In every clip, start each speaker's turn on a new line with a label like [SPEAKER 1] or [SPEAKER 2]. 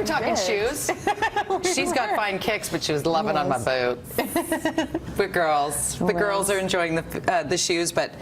[SPEAKER 1] we're talking shoes. She's got fine kicks, but she was loving on my boots. The girls are enjoying the shoes, but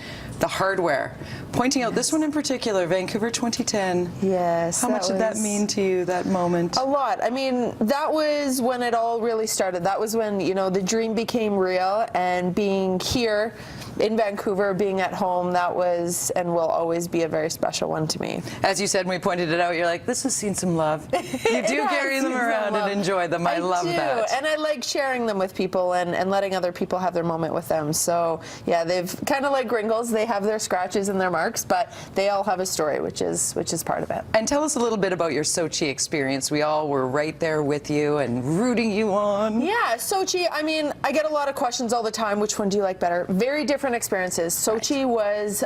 [SPEAKER 1] the hardware. Pointing out this one in particular, Vancouver 2010.
[SPEAKER 2] Yes.
[SPEAKER 1] How much did that mean to you, that moment?
[SPEAKER 2] A lot. I mean, that was when it all really started. That was when, you know, the dream became real, and being here in Vancouver, being at home, that was and will always be a very special one to me.
[SPEAKER 1] As you said when we pointed it out, you're like, this has seen some love. You do carry them around and enjoy them. I love that.
[SPEAKER 2] And I like sharing them with people and letting other people have their moment with them. So, yeah, they've kind of like Gringles. They have their scratches and their marks, but they all have a story, which is part of it.
[SPEAKER 1] And tell us a little bit about your Sochi experience. We all were right there with you and rooting you on.
[SPEAKER 2] Yeah, Sochi, I mean, I get a lot of questions all the time. Which one do you like better? Very different experiences. Sochi was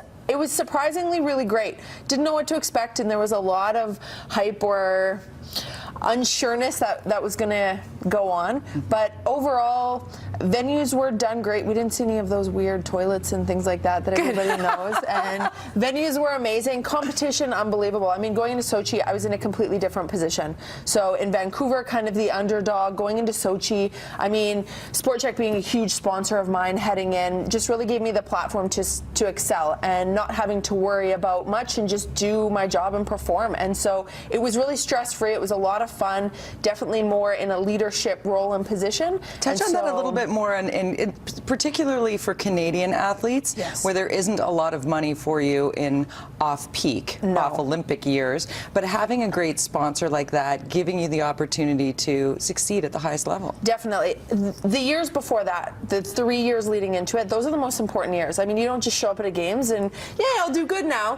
[SPEAKER 2] surprisingly really great. Didn't know what to expect, and there was a lot of hype or unsureness that was going to go on. But overall, venues were done great. We didn't see any of those weird toilets and things like that everybody knows. And venues were amazing. Competition, unbelievable. I mean, going into Sochi, I was in a completely different position. So in Vancouver, kind of the underdog. Going into Sochi, I mean, SportCheck being a huge sponsor of mine heading in just really gave me the platform to excel and not having to worry about much and just do my job and perform. And so it was really stress-free. It was a lot of fun, definitely more in a leadership role and position.
[SPEAKER 1] Touch on that a little bit more, and particularly for Canadian athletes,
[SPEAKER 2] yes,
[SPEAKER 1] where there isn't a lot of money for you in off-peak, off-Olympic years, but having a great sponsor like that, giving you the opportunity to succeed at the highest level.
[SPEAKER 2] Definitely. The years before that, the 3 years leading into it, those are the most important years. I mean, you don't just show up at a games and, yeah, I'll do good now,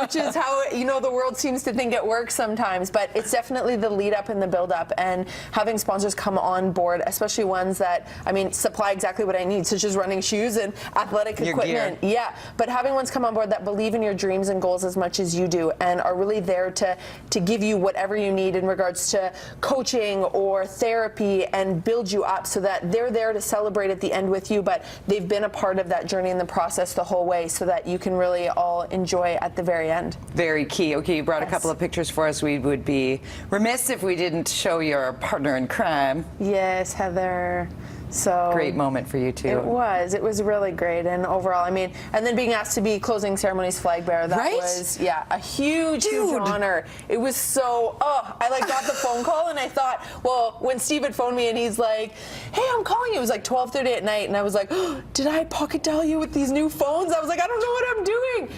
[SPEAKER 2] which is how, you know, the world seems to think it works sometimes, but it's definitely the lead up and the build up, and having sponsors come on board, especially ones that, I mean, supply exactly what I need, such as running shoes and athletic equipment.
[SPEAKER 1] Gear.
[SPEAKER 2] Yeah, but having ones come on board that believe in your dreams and goals as much as you do and are really there to give you whatever you need in regards to coaching or therapy and build you up, so that they're there to celebrate at the end with you, but they've been a part of that journey and the process the whole way, so that you can really all enjoy at the very end.
[SPEAKER 1] Very key. Okay, you brought a couple of pictures for us. We would be remiss if we didn't show your partner in crime.
[SPEAKER 2] Yes, Heather. So
[SPEAKER 1] great moment for you too.
[SPEAKER 2] It was really great, and overall, I mean, and then being asked to be closing ceremonies flag bearer, that was, yeah, a huge honor. It was so, I like got the phone call and I thought, well, when Steve had phoned me and he's like, hey, I'm calling you, it was like 12:30 at night, and I was like, did I pocket dial you with these new phones? I was like, I don't know what I'm doing.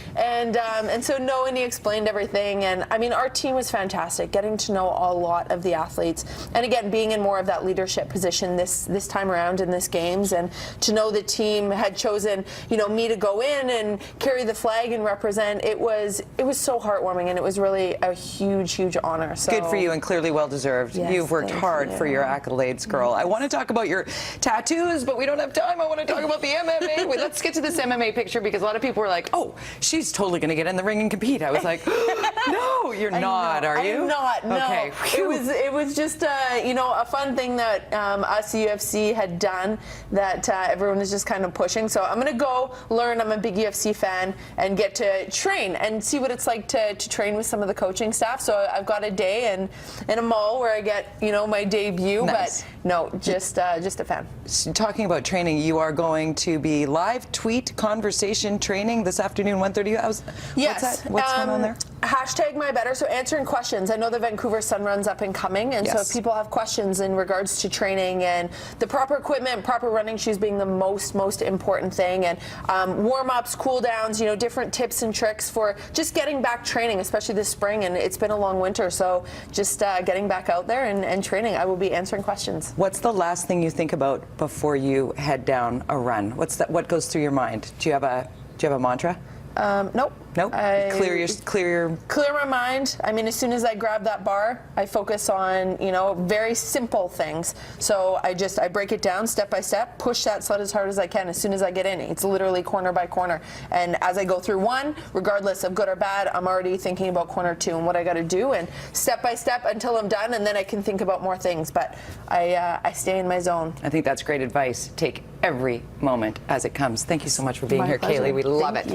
[SPEAKER 2] And so and he explained everything, and I mean, our team was fantastic, getting to know a lot of the athletes, and again, being in more of that leadership position this time around in this games, and to know the team had chosen, you know, me to go in and carry the flag and represent, it was so heartwarming, and it was really a huge honor. So
[SPEAKER 1] good for you, and clearly well deserved.
[SPEAKER 2] Yes,
[SPEAKER 1] you've worked hard for your accolades, girl. I want to talk about your tattoos, but we don't have time. I want to talk about the MMA. Wait, let's get to this MMA picture, because a lot of people were like, oh, she's totally going to get in the ring and compete. I was like, no, you're not, are you?
[SPEAKER 2] I'm not, no.
[SPEAKER 1] Okay.
[SPEAKER 2] It was just you know, a fun thing that us UFC had done that everyone is just kind of pushing. So I'm going to go learn. I'm a big UFC fan, and get to train and see what it's like to train with some of the coaching staff. So I've got a day in a mall where I get, you know, my debut.
[SPEAKER 1] Nice.
[SPEAKER 2] But no, just a fan.
[SPEAKER 1] Talking about training, you are going to be live tweet conversation training this afternoon, 1:30.
[SPEAKER 2] Yes.
[SPEAKER 1] What's that? What's going on there?
[SPEAKER 2] Hashtag my better. So answering questions. I know the Vancouver Sun Run's up and coming, and so if people have questions in regards to training and the proper equipment, proper running shoes being the most important thing, and warm-ups, cool-downs, you know, different tips and tricks for just getting back training, especially this spring, and it's been a long winter, so just getting back out there and training. I will be answering questions.
[SPEAKER 1] What's the last thing you think about before you head down a run? What goes through your mind? Do you have a mantra?
[SPEAKER 2] Nope.
[SPEAKER 1] Nope. Clear
[SPEAKER 2] my mind. I mean, as soon as I grab that bar, I focus on, you know, very simple things. So I break it down step by step, push that sled as hard as I can as soon as I get in. It's literally corner by corner. And as I go through one, regardless of good or bad, I'm already thinking about corner two and what I got to do, and step by step until I'm done, and then I can think about more things. But I stay in my zone.
[SPEAKER 1] I think that's great advice. Take every moment as it comes. Thank you so much for being here,
[SPEAKER 2] pleasure.
[SPEAKER 1] Kaillie. We love it.